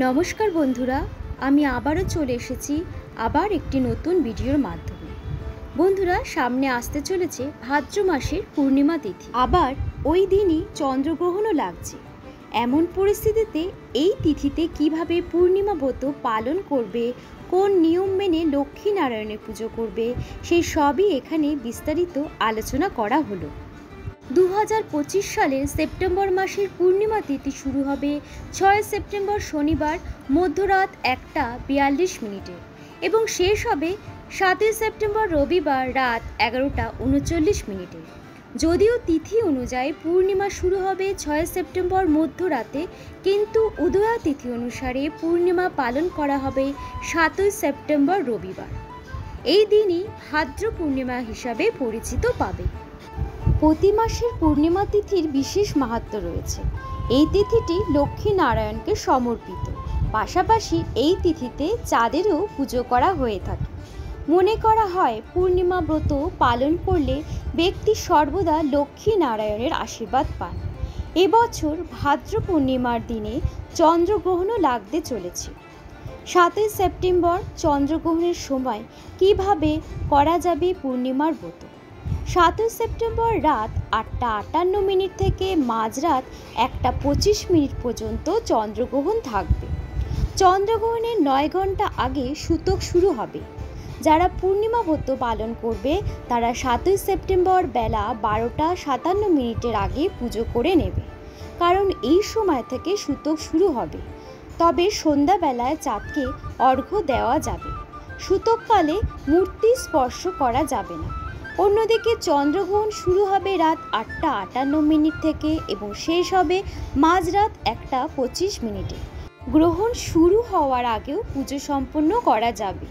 নমস্কার বন্ধুরা, আমি আবারও চলে এসেছি আবার একটি নতুন ভিডিওর মাধ্যমে। বন্ধুরা, সামনে আসতে চলেছে ভাদ্র মাসের পূর্ণিমা তিথি। আবার ওই দিনই চন্দ্রগ্রহণও লাগছে। এমন পরিস্থিতিতে এই তিথিতে কিভাবে পূর্ণিমা ব্রত পালন করবে, কোন নিয়ম মেনে লক্ষ্মী নারায়ণের পুজো করবে, সেই সবই এখানে বিস্তারিত আলোচনা করা হলো। 2025 সালের সেপ্টেম্বর মাসের পূর্ণিমা তিথি শুরু হবে 6 সেপ্টেম্বর শনিবার মধ্যরাত 1:42 এবং শেষ হবে 7 সেপ্টেম্বর রবিবার রাত 11:39। যদিও তিথি অনুযায়ী পূর্ণিমা শুরু হবে 6 সেপ্টেম্বর মধ্যরাতে, কিন্তু উদয়া তিথি অনুসারে পূর্ণিমা পালন করা হবে 7 সেপ্টেম্বর রবিবার। এই দিনই ভাদ্র পূর্ণিমা হিসাবে পরিচিত পাবে। প্রতি মাসের পূর্ণিমা তিথির বিশেষ মাহাত্ম্য রয়েছে। এই তিথিটি লক্ষ্মী নারায়ণকে সমর্পিত। পাশাপাশি এই তিথিতে চাঁদেরও পুজো করা হয়ে থাকে। মনে করা হয় পূর্ণিমা ব্রত পালন করলে ব্যক্তি সর্বদা লক্ষ্মী নারায়ণের আশীর্বাদ পান। এবছর ভাদ্র পূর্ণিমার দিনে চন্দ্রগ্রহণও লাগতে চলেছে। 7 সেপ্টেম্বর চন্দ্রগ্রহণের সময় কিভাবে করা যাবে পূর্ণিমার ব্রত? 7 সেপ্টেম্বর রাত 8:58 থেকে মাঝরাত 1:25 পর্যন্ত চন্দ্রগ্রহণ থাকবে। চন্দ্রগ্রহণের 9 ঘন্টা আগে সূতক শুরু হবে। যারা পূর্ণিমা ব্রত পালন করবে তারা 7 সেপ্টেম্বর বেলা 12:57 আগে পুজো করে নেবে, কারণ এই সময় থেকে সূতক শুরু হবে। তবে সন্ধ্যাবেলায় চাঁদকে অর্ঘ্য দেওয়া যাবে। সূতককালে মূর্তি স্পর্শ করা যাবে না। অন্যদিকে চন্দ্রগ্রহণ শুরু হবে রাত 8:58 থেকে এবং শেষ হবে মাঝরাত 1:25। গ্রহণ শুরু হওয়ার আগেও পুজো সম্পন্ন করা যাবে।